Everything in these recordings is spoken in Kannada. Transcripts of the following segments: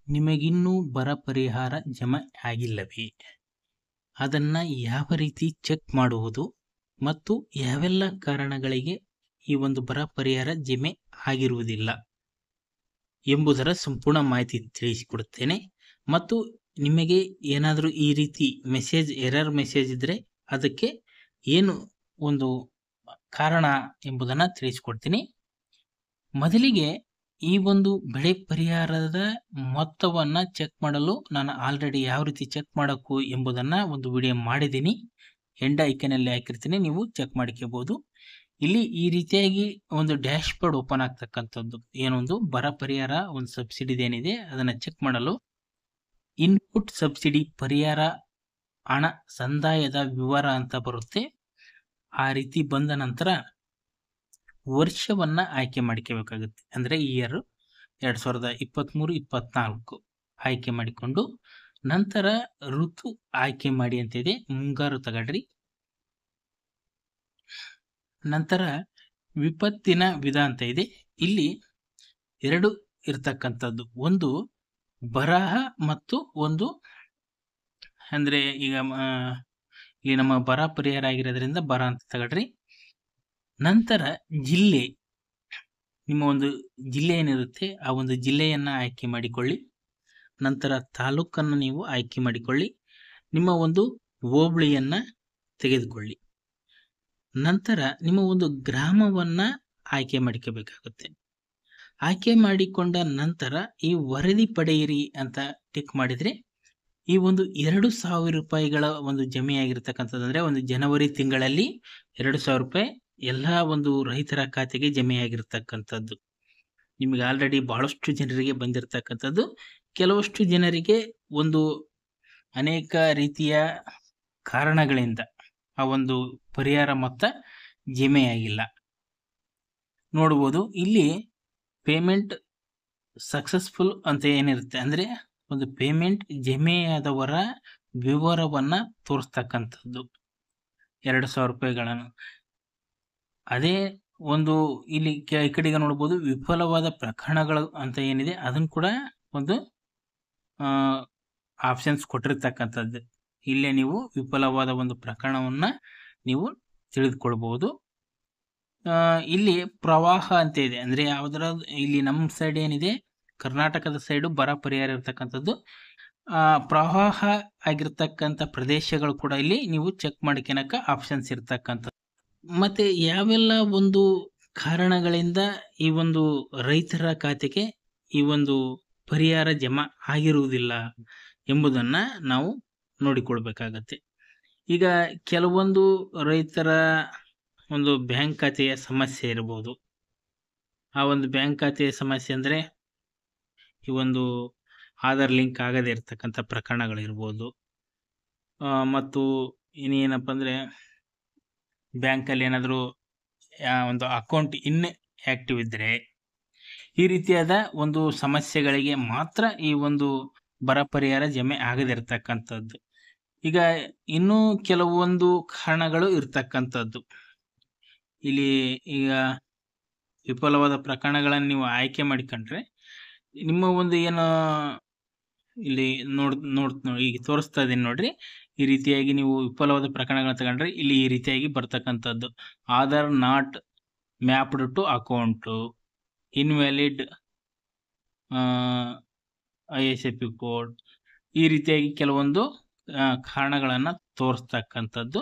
ನಿಮಗಿನ್ನೂ ಬರ ಪರಿಹಾರ ಜಮೆ ಆಗಿಲ್ಲವೇ? ಅದನ್ನು ಯಾವ ರೀತಿ ಚೆಕ್ ಮಾಡುವುದು ಮತ್ತು ಯಾವೆಲ್ಲ ಕಾರಣಗಳಿಗೆ ಈ ಒಂದು ಬರ ಪರಿಹಾರ ಜಮೆ ಆಗಿರುವುದಿಲ್ಲ ಎಂಬುದರ ಸಂಪೂರ್ಣ ಮಾಹಿತಿ ತಿಳಿಸಿಕೊಡುತ್ತೇನೆ. ಮತ್ತು ನಿಮಗೆ ಏನಾದರೂ ಈ ರೀತಿ ಎರರ್ ಮೆಸೇಜ್ ಇದ್ದರೆ ಅದಕ್ಕೆ ಏನು ಒಂದು ಕಾರಣ ಎಂಬುದನ್ನು ತಿಳಿಸಿಕೊಡ್ತೀನಿ. ಮೊದಲಿಗೆ ಈ ಒಂದು ಬೆಳೆ ಪರಿಹಾರದ ಮೊತ್ತವನ್ನು ಚೆಕ್ ಮಾಡಲು ನಾನು ಆಲ್ರೆಡಿ ಯಾವ ರೀತಿ ಚೆಕ್ ಮಾಡಬೇಕು ಎಂಬುದನ್ನು ಒಂದು ವಿಡಿಯೋ ಮಾಡಿದ್ದೀನಿ. ಎಂಡ್ ಐಕನಲ್ಲಿ ಹಾಕಿರ್ತೀನಿ, ನೀವು ಚೆಕ್ ಮಾಡ್ಕೋಬಹುದು. ಇಲ್ಲಿ ಈ ರೀತಿಯಾಗಿ ಒಂದು ಡ್ಯಾಶ್ ಬೋರ್ಡ್ ಓಪನ್ ಆಗ್ತಕ್ಕಂಥದ್ದು ಏನೊಂದು ಬರ ಪರಿಹಾರ ಒಂದು ಸಬ್ಸಿಡಿ ಏನಿದೆ ಅದನ್ನು ಚೆಕ್ ಮಾಡಲು ಇನ್ಪುಟ್ ಸಬ್ಸಿಡಿ ಪರಿಹಾರ ಹಣ ಸಂದಾಯದ ವಿವರ ಅಂತ ಬರುತ್ತೆ. ಆ ರೀತಿ ಬಂದ ನಂತರ ವರ್ಷವನ್ನ ಆಯ್ಕೆ ಮಾಡ್ಕೋಬೇಕಾಗುತ್ತೆ. ಅಂದರೆ ಇಯರ್ 2023-24 ಆಯ್ಕೆ ಮಾಡಿಕೊಂಡು ನಂತರ ಋತು ಆಯ್ಕೆ ಮಾಡಿ ಅಂತಿದೆ. ಮುಂಗಾರು ತಗೊಳ್ರಿ. ನಂತರ ವಿಪತ್ತಿನ ವಿಧ ಅಂತ ಇದೆ. ಇಲ್ಲಿ ಎರಡು ಇರ್ತಕ್ಕಂಥದ್ದು, ಒಂದು ಬರಹ ಮತ್ತು ಒಂದು ಅಂದ್ರೆ ಈಗ ಇಲ್ಲಿ ನಮ್ಮ ಬರ ಪರಿಹಾರ ಆಗಿರೋದ್ರಿಂದ ಬರ ಅಂತ ತಗೊಳ್ರಿ. ನಂತರ ಜಿಲ್ಲೆ, ನಿಮ್ಮ ಒಂದು ಜಿಲ್ಲೆ ಏನಿರುತ್ತೆ ಆ ಒಂದು ಜಿಲ್ಲೆಯನ್ನ ಆಯ್ಕೆ ಮಾಡಿಕೊಳ್ಳಿ. ನಂತರ ತಾಲೂಕನ್ನು ನೀವು ಆಯ್ಕೆ ಮಾಡಿಕೊಳ್ಳಿ. ನಿಮ್ಮ ಒಂದು ಹೋಬಳಿಯನ್ನ ತೆಗೆದುಕೊಳ್ಳಿ. ನಂತರ ನಿಮ್ಮ ಒಂದು ಗ್ರಾಮವನ್ನ ಆಯ್ಕೆ ಮಾಡಿಕೋಬೇಕಾಗುತ್ತೆ. ಆಯ್ಕೆ ಮಾಡಿಕೊಂಡ ನಂತರ ಈ ವರದಿ ಪಡೆಯಿರಿ ಅಂತ ಟಿಕ್ ಮಾಡಿದ್ರೆ ಈ ಒಂದು 2,000 ರೂಪಾಯಿಗಳ ಒಂದು ಜಮೆಯಾಗಿರ್ತಕ್ಕಂಥದ್ದು, ಅಂದ್ರೆ ಒಂದು ಜನವರಿ ತಿಂಗಳಲ್ಲಿ 2,000 ರೂಪಾಯಿ ಎಲ್ಲ ಒಂದು ರೈತರ ಖಾತೆಗೆ ಜಮೆಯಾಗಿರ್ತಕ್ಕಂಥದ್ದು. ನಿಮಗೆ ಆಲ್ರೆಡಿ ಬಹಳಷ್ಟು ಜನರಿಗೆ ಬಂದಿರತಕ್ಕಂಥದ್ದು. ಕೆಲವಷ್ಟು ಜನರಿಗೆ ಒಂದು ಅನೇಕ ರೀತಿಯ ಕಾರಣಗಳಿಂದ ಆ ಒಂದು ಪರಿಹಾರ ಮೊತ್ತ ಜಮೆಯಾಗಿಲ್ಲ. ನೋಡ್ಬೋದು ಇಲ್ಲಿ ಪೇಮೆಂಟ್ ಸಕ್ಸಸ್ಫುಲ್ ಅಂತ ಏನಿರುತ್ತೆ, ಅಂದ್ರೆ ಒಂದು ಪೇಮೆಂಟ್ ಜಮೆಯಾದವರ ವಿವರವನ್ನ ತೋರಿಸ್ತಕ್ಕಂಥದ್ದು 2,000 ರೂಪಾಯಿಗಳನ್ನು. ಅದೇ ಒಂದು ಇಲ್ಲಿ ಈ ಕಡೆಗೆ ನೋಡ್ಬೋದು ವಿಫಲವಾದ ಪ್ರಕರಣಗಳು ಅಂತ ಏನಿದೆ ಅದನ್ನು ಕೂಡ ಒಂದು ಆಪ್ಷನ್ಸ್ ಕೊಟ್ಟಿರ್ತಕ್ಕಂಥದ್ದು. ಇಲ್ಲೇ ನೀವು ವಿಫಲವಾದ ಒಂದು ಪ್ರಕರಣವನ್ನ ನೀವು ತಿಳಿದುಕೊಳ್ಬಹುದು. ಇಲ್ಲಿ ಪ್ರವಾಹ ಅಂತ ಇದೆ, ಅಂದ್ರೆ ಯಾವ್ದಾರ ಇಲ್ಲಿ ನಮ್ಮ ಸೈಡ್ ಏನಿದೆ ಕರ್ನಾಟಕದ ಸೈಡು ಬರ ಪರಿಹಾರ ಇರ್ತಕ್ಕಂಥದ್ದು. ಪ್ರವಾಹ ಆಗಿರ್ತಕ್ಕಂಥ ಪ್ರದೇಶಗಳು ಕೂಡ ಇಲ್ಲಿ ನೀವು ಚೆಕ್ ಮಾಡ್ಕೊಳಕ ಆಪ್ಷನ್ಸ್ ಇರ್ತಕ್ಕಂಥದ್ದು. ಮತ್ತೆ ಯಾವೆಲ್ಲ ಒಂದು ಕಾರಣಗಳಿಂದ ಈ ಒಂದು ರೈತರ ಖಾತೆಗೆ ಈ ಒಂದು ಪರಿಹಾರ ಜಮಾ ಆಗಿರುವುದಿಲ್ಲ ಎಂಬುದನ್ನ ನಾವು ನೋಡಿಕೊಳ್ಬೇಕಾಗತ್ತೆ. ಈಗ ಕೆಲವೊಂದು ರೈತರ ಒಂದು ಬ್ಯಾಂಕ್ ಖಾತೆಯ ಸಮಸ್ಯೆ ಇರಬಹುದು. ಆ ಒಂದು ಬ್ಯಾಂಕ್ ಖಾತೆಯ ಸಮಸ್ಯೆ ಅಂದ್ರೆ ಈ ಒಂದು ಆಧಾರ್ ಲಿಂಕ್ ಆಗದೆ ಇರತಕ್ಕಂಥ ಪ್ರಕರಣಗಳಿರ್ಬೋದು. ಮತ್ತು ಇನ್ನೇನಪ್ಪ ಅಂದ್ರೆ ಬ್ಯಾಂಕಲ್ಲಿ ಏನಾದರೂ ಒಂದು ಅಕೌಂಟ್ ಆಕ್ಟಿವ್ ಇದ್ದರೆ ಈ ರೀತಿಯಾದ ಒಂದು ಸಮಸ್ಯೆಗಳಿಗೆ ಮಾತ್ರ ಈ ಒಂದು ಬರ ಪರಿಹಾರ ಜಮೆ ಆಗದಿರ್ತಕ್ಕಂಥದ್ದು. ಈಗ ಇನ್ನೂ ಕೆಲವೊಂದು ಕಾರಣಗಳು ಇರ್ತಕ್ಕಂಥದ್ದು. ಇಲ್ಲಿ ಈಗ ವಿಫಲವಾದ ಪ್ರಕರಣಗಳನ್ನು ನೀವು ಆಯ್ಕೆ ಮಾಡಿಕೊಂಡ್ರೆ ನಿಮ್ಮ ಒಂದು ಏನು ಇಲ್ಲಿ ಈಗ ತೋರಿಸ್ತಾ ಇದೀನಿ ನೋಡ್ರಿ. ಈ ರೀತಿಯಾಗಿ ನೀವು ವಿಫಲವಾದ ಪ್ರಕರಣಗಳನ್ನ ತಗೊಂಡ್ರೆ ಇಲ್ಲಿ ಈ ರೀತಿಯಾಗಿ ಬರ್ತಕ್ಕಂಥದ್ದು Aadhaar not mapped to account, invalid ISFP code, ಈ ರೀತಿಯಾಗಿ ಕೆಲವೊಂದು ಕಾರಣಗಳನ್ನ ತೋರಿಸ್ತಕ್ಕಂಥದ್ದು.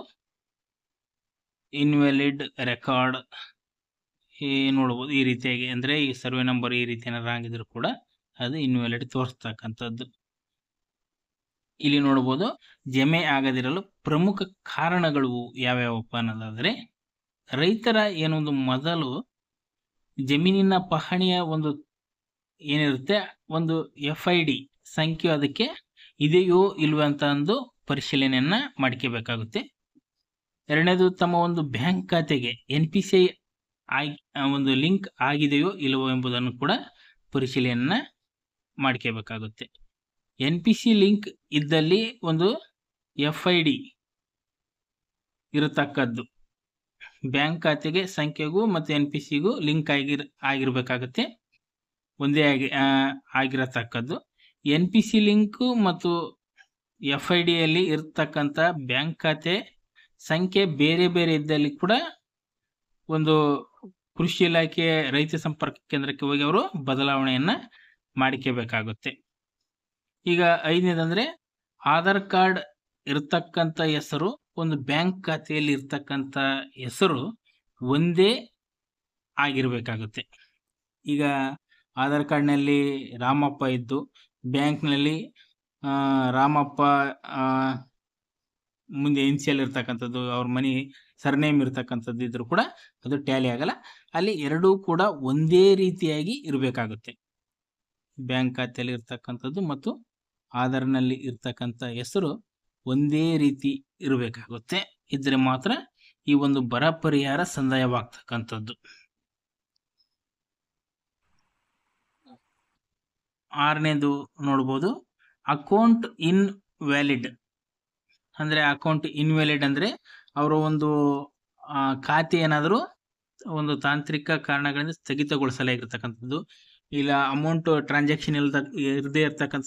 ಇನ್ವ್ಯಾಲಿಡ್ ರೆಕಾರ್ಡ್ ನೋಡ್ಬೋದು ಈ ರೀತಿಯಾಗಿ, ಅಂದ್ರೆ ಈ ಸರ್ವೆ ನಂಬರ್ ಈ ರೀತಿ ಏನಾದ್ರು ಆಗಿದ್ರು ಕೂಡ ಅದು ಇನ್ವ್ಯಾಲಿಡ್ ತೋರಿಸ್ತಕ್ಕಂಥದ್ದು. ಇಲ್ಲಿ ನೋಡ್ಬೋದು ಜಮೆ ಆಗದಿರಲು ಪ್ರಮುಖ ಕಾರಣಗಳು ಯಾವ್ಯಾವಪ್ಪ ಅನ್ನೋದಾದ್ರೆ ರೈತರ ಏನೊಂದು ಮೊದಲು ಜಮೀನಿನ ಪಹಣಿಯ ಒಂದು ಏನಿರುತ್ತೆ ಒಂದು FID ಸಂಖ್ಯೆ ಅದಕ್ಕೆ ಇದೆಯೋ ಇಲ್ವೋ ಅಂತ ಒಂದು ಪರಿಶೀಲನೆಯನ್ನ ಮಾಡ್ಕೋಬೇಕಾಗುತ್ತೆ. ಎರಡನೇದು ತಮ್ಮ ಒಂದು ಬ್ಯಾಂಕ್ ಖಾತೆಗೆ NPCI ಒಂದು ಲಿಂಕ್ ಆಗಿದೆಯೋ ಇಲ್ಲವೋ ಎಂಬುದನ್ನು ಕೂಡ ಪರಿಶೀಲನೆಯನ್ನ ಮಾಡ್ಕೋಬೇಕಾಗುತ್ತೆ. NPC ಲಿಂಕ್ ಇದ್ದಲ್ಲಿ ಒಂದು FID ಇರತಕ್ಕದ್ದು ಬ್ಯಾಂಕ್ ಖಾತೆಗೆ ಸಂಖ್ಯೆಗೂ ಮತ್ತು NPCಗೂ ಲಿಂಕ್ ಆಗಿರ್ಬೇಕಾಗುತ್ತೆ, ಒಂದೇ ಆಗಿರತಕ್ಕದ್ದು. NPC ಲಿಂಕ್ ಮತ್ತು FID ಯಲ್ಲಿ ಇರ್ತಕ್ಕಂಥ ಬ್ಯಾಂಕ್ ಖಾತೆ ಸಂಖ್ಯೆ ಬೇರೆ ಬೇರೆ ಇದ್ದಲ್ಲಿ ಕೂಡ ಒಂದು ಕೃಷಿ ಇಲಾಖೆ ರೈತ ಸಂಪರ್ಕ ಕೇಂದ್ರಕ್ಕೆ ಹೋಗಿ ಅವರು ಬದಲಾವಣೆಯನ್ನ ಮಾಡಿಕೋಬೇಕಾಗುತ್ತೆ. ಈಗ 5ನೇದಂದ್ರೆ ಆಧಾರ್ ಕಾರ್ಡ್ ಇರ್ತಕ್ಕಂಥ ಹೆಸರು ಒಂದು ಬ್ಯಾಂಕ್ ಖಾತೆಯಲ್ಲಿ ಇರ್ತಕ್ಕಂಥ ಹೆಸರು ಒಂದೇ ಆಗಿರಬೇಕಾಗುತ್ತೆ. ಈಗ ಆಧಾರ್ ಕಾರ್ಡ್ನಲ್ಲಿ ರಾಮಪ್ಪ ಇದ್ದು ಬ್ಯಾಂಕ್ನಲ್ಲಿ ರಾಮಪ್ಪ ಮುಂದೆ ಇನ್ಸಿಯಲ್ ಇರ್ತಕ್ಕಂಥದ್ದು ಅವ್ರ ಮನಿ ಸರ್ನೇಮ್ ಇರ್ತಕ್ಕಂಥದ್ದು ಇದ್ರೂ ಕೂಡ ಅದು ಟ್ಯಾಲಿ ಆಗಲ್ಲ. ಅಲ್ಲಿ ಎರಡೂ ಕೂಡ ಒಂದೇ ರೀತಿಯಾಗಿ ಇರಬೇಕಾಗುತ್ತೆ. ಬ್ಯಾಂಕ್ ಖಾತೆಯಲ್ಲಿ ಇರ್ತಕ್ಕಂಥದ್ದು ಮತ್ತು ಆಧಾರ್ನಲ್ಲಿ ಇರ್ತಕ್ಕಂಥ ಹೆಸರು ಒಂದೇ ರೀತಿ ಇರಬೇಕಾಗುತ್ತೆ. ಇದ್ರೆ ಮಾತ್ರ ಈ ಒಂದು ಬರ ಪರಿಹಾರ ಸಂದಾಯವಾಗ್ತಕ್ಕಂಥದ್ದು. 6ನೇದು ನೋಡ್ಬೋದು, ಅಕೌಂಟ್ ಇನ್ವ್ಯಾಲಿಡ್ ಅಂದ್ರೆ ಅಕೌಂಟ್ ಇನ್ವ್ಯಾಲಿಡ್ ಅಂದ್ರೆ ಅವರ ಒಂದು ಖಾತೆ ಏನಾದರೂ ಒಂದು ತಾಂತ್ರಿಕ ಕಾರಣಗಳಿಂದ ಸ್ಥಗಿತಗೊಳಿಸಲಾಗಿರ್ತಕ್ಕಂಥದ್ದು, ಇಲ್ಲ ಅಮೌಂಟ್ ಟ್ರಾನ್ಸಾಕ್ಷನ್ ಇರದೇ ಇರ್ತಕ್ಕಂಥ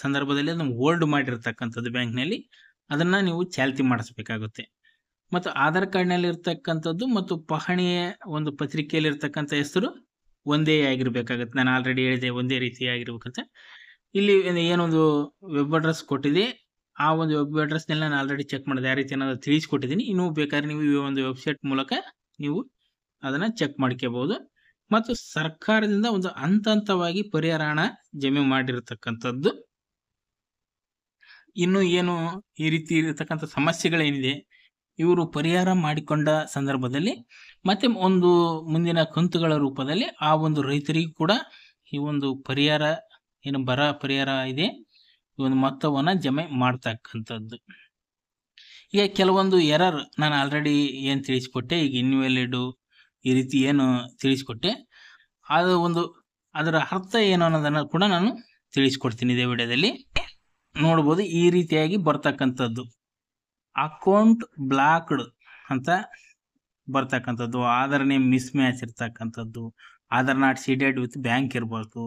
ಸಂದರ್ಭದಲ್ಲಿ ಅದನ್ನು ಹೋಲ್ಡ್ ಮಾಡಿರ್ತಕ್ಕಂಥದ್ದು ಬ್ಯಾಂಕ್ನಲ್ಲಿ, ಅದನ್ನ ನೀವು ಚಾಲ್ತಿ ಮಾಡಿಸ್ಬೇಕಾಗುತ್ತೆ. ಮತ್ತು ಆಧಾರ್ ಕಾರ್ಡ್ನಲ್ಲಿ ಇರ್ತಕ್ಕಂಥದ್ದು ಮತ್ತು ಪಹಣಿಯ ಒಂದು ಪತ್ರಿಕೆಯಲ್ಲಿ ಇರ್ತಕ್ಕಂಥ ಹೆಸರು ಒಂದೇ ಆಗಿರ್ಬೇಕಾಗುತ್ತೆ. ನಾನು ಆಲ್ರೆಡಿ ಹೇಳಿದೆ ಒಂದೇ ರೀತಿ ಆಗಿರ್ಬೇಕಂತ. ಇಲ್ಲಿ ಏನೊಂದು ವೆಬ್ ಅಡ್ರೆಸ್ ಕೊಟ್ಟಿದೆ, ಆ ಒಂದು ವೆಬ್ ಅಡ್ರೆಸ್ನಲ್ಲಿ ನಾನು ಆಲ್ರೆಡಿ ಚೆಕ್ ಮಾಡಿದೆ, ಯಾವ ರೀತಿ ಅನ್ನೋದು ತಿಳಿಸ್ಕೊಟ್ಟಿದ್ದೀನಿ. ಇನ್ನೂ ಬೇಕಾದ್ರೆ ನೀವು ಈ ಒಂದು ವೆಬ್ಸೈಟ್ ಮೂಲಕ ನೀವು ಅದನ್ನ ಚೆಕ್ ಮಾಡ್ಕೋಬಹುದು. ಮತ್ತು ಸರ್ಕಾರದಿಂದ ಒಂದು ಹಂತ ಹಂತವಾಗಿ ಪರಿಹಾರ ಹಣ ಜಮೆ ಮಾಡಿರ್ತಕ್ಕಂಥದ್ದು. ಇನ್ನು ಏನು ಈ ರೀತಿ ಇರತಕ್ಕಂಥ ಸಮಸ್ಯೆಗಳೇನಿದೆ ಇವರು ಪರಿಹಾರ ಮಾಡಿಕೊಂಡ ಸಂದರ್ಭದಲ್ಲಿ ಮತ್ತೆ ಒಂದು ಮುಂದಿನ ಕಂತುಗಳ ರೂಪದಲ್ಲಿ ಆ ಒಂದು ರೈತರಿಗೂ ಕೂಡ ಈ ಒಂದು ಪರಿಹಾರ ಏನು ಬರ ಪರಿಹಾರ ಇದೆ ಈ ಒಂದು ಮೊತ್ತವನ್ನ ಜಮೆ ಮಾಡ್ತಕ್ಕಂಥದ್ದು. ಈಗ ಕೆಲವೊಂದು ಎರರ್ ನಾನು ಆಲ್ರೆಡಿ ಏನು ತಿಳಿಸ್ಕೊಟ್ಟೆ, ಈಗ ಇನ್ವ್ಯಾಲಿಡ್ ಈ ರೀತಿ ಏನು ತಿಳಿಸ್ಕೊಟ್ಟೆ ಅದು ಒಂದು ಅದರ ಅರ್ಥ ಏನು ಅನ್ನೋದನ್ನ ಕೂಡ ನಾನು ತಿಳಿಸ್ಕೊಡ್ತೀನಿ ಇದೇ ವಿಡಿಯೋದಲ್ಲಿ. ನೋಡ್ಬೋದು ಈ ರೀತಿಯಾಗಿ ಬರ್ತಕ್ಕಂಥದ್ದು ಅಕೌಂಟ್ ಬ್ಲಾಕ್ಡ್ ಅಂತ ಬರ್ತಕ್ಕಂಥದ್ದು, ಆಧಾರ್ ನೇಮ್ ಮಿಸ್ ಮ್ಯಾಚ್ ಇರ್ತಕ್ಕಂಥದ್ದು, Aadhaar not seeded with bank ಇರ್ಬೋದು,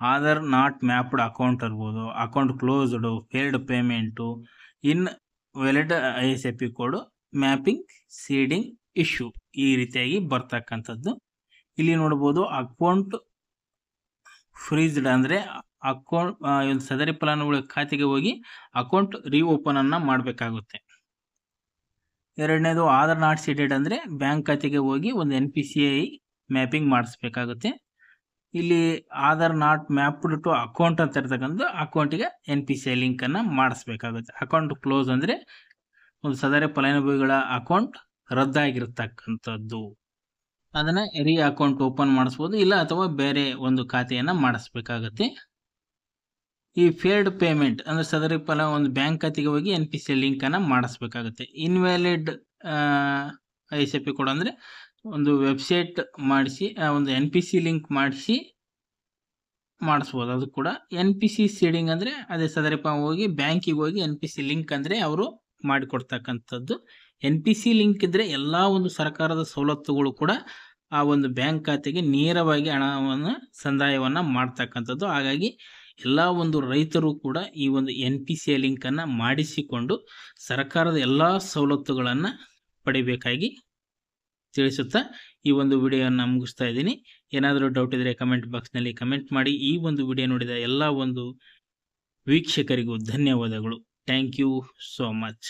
ಆಧಾರ್ ನಾಟ್ ಮ್ಯಾಪ್ಡ್ ಅಕೌಂಟ್ ಇರ್ಬೋದು, account closed, failed payment, invalid ISIP code, mapping seeding issue ಈ ರೀತಿಯಾಗಿ ಬರ್ತಕ್ಕಂಥದ್ದು. ಇಲ್ಲಿ ನೋಡ್ಬೋದು ಅಕೌಂಟ್ ಫ್ರೀಸ್ಡ್ ಅಂದ್ರೆ ಅಕೌಂಟ್ ಒಂದು ಸದರಿ ಫಲಾನುಭವಿ ಖಾತೆಗೆ ಹೋಗಿ ಅಕೌಂಟ್ ರೀಓಪನ್ ಅನ್ನ ಮಾಡಬೇಕಾಗುತ್ತೆ. 2ನೇದು ಆಧಾರ್ ನಾಟ್ ಸೀಡೆಡ್ ಅಂದ್ರೆ ಬ್ಯಾಂಕ್ ಖಾತೆಗೆ ಹೋಗಿ ಒಂದು NPCI ಮ್ಯಾಪಿಂಗ್ ಮಾಡಿಸ್ಬೇಕಾಗುತ್ತೆ. ಇಲ್ಲಿ Aadhaar not mapped to account ಅಂತ ಇರ್ತಕ್ಕಂಥ ಅಕೌಂಟಿಗೆ NPCI ಲಿಂಕ್ ಅನ್ನ ಮಾಡಿಸ್ಬೇಕಾಗುತ್ತೆ. ಅಕೌಂಟ್ ಕ್ಲೋಸ್ ಅಂದ್ರೆ ಒಂದು ಸದರಿ ಫಲಾನುಭವಿಗಳ ಅಕೌಂಟ್ ರದ್ದಾಗಿರ್ತಕ್ಕಂಥದ್ದು, ಅದನ್ನ ರೀ ಅಕೌಂಟ್ ಓಪನ್ ಮಾಡಿಸ್ಬೋದು, ಇಲ್ಲ ಅಥವಾ ಬೇರೆ ಒಂದು ಖಾತೆಯನ್ನ ಮಾಡಿಸ್ಬೇಕಾಗತ್ತೆ. ಈ ಫೇಲ್ಡ್ ಪೇಮೆಂಟ್ ಅಂದ್ರೆ ಸದರಿ ಫಲ ಒಂದು ಬ್ಯಾಂಕ್ ಖಾತೆಗೆ ಹೋಗಿ NPCI ಲಿಂಕ್ ಅನ್ನ ಮಾಡಿಸ್ಬೇಕಾಗುತ್ತೆ. ಇನ್ವ್ಯಾಲಿಡ್ ISIP ಕೋಡ್ ಅಂದ್ರೆ ಒಂದು ವೆಬ್ಸೈಟ್ ಮಾಡಿಸಿ ಒಂದು NPC ಲಿಂಕ್ ಮಾಡಿಸಿ ಮಾಡಿಸ್ಬೋದು. ಅದು ಕೂಡ NPC ಸೀಡಿಂಗ್ ಅಂದ್ರೆ ಅದೇ ಸದರಿ ಹೋಗಿ ಬ್ಯಾಂಕಿಗೆ ಹೋಗಿ NPC ಲಿಂಕ್ ಅಂದ್ರೆ ಅವರು ಮಾಡಿಕೊಡ್ತಕ್ಕಂಥದ್ದು. NPC ಲಿಂಕ್ ಇದ್ರೆ ಎಲ್ಲಾ ಒಂದು ಸರ್ಕಾರದ ಸವಲತ್ತುಗಳು ಕೂಡ ಆ ಒಂದು ಬ್ಯಾಂಕ್ ಖಾತೆಗೆ ನೇರವಾಗಿ ಹಣವನ್ನು ಸಂದಾಯವನ್ನ ಮಾಡ್ತಕ್ಕಂಥದ್ದು. ಹಾಗಾಗಿ ಎಲ್ಲಾ ಒಂದು ರೈತರು ಕೂಡ ಈ ಒಂದು NPCI ಲಿಂಕ್ ಅನ್ನ ಮಾಡಿಸಿಕೊಂಡು ಸರ್ಕಾರದ ಎಲ್ಲಾ ಸವಲತ್ತುಗಳನ್ನ ಪಡಿಬೇಕಾಗಿ ತಿಳಿಸುತ್ತಾ ಈ ಒಂದು ವಿಡಿಯೋನ ಮುಗಿಸ್ತಾ ಇದ್ದೀನಿ. ಏನಾದರೂ ಡೌಟ್ ಇದ್ರೆ ಕಮೆಂಟ್ ಬಾಕ್ಸ್ನಲ್ಲಿ ಕಮೆಂಟ್ ಮಾಡಿ. ಈ ಒಂದು ವಿಡಿಯೋ ನೋಡಿದ ಎಲ್ಲ ಒಂದು ವೀಕ್ಷಕರಿಗೂ ಧನ್ಯವಾದಗಳು. Thank you so much.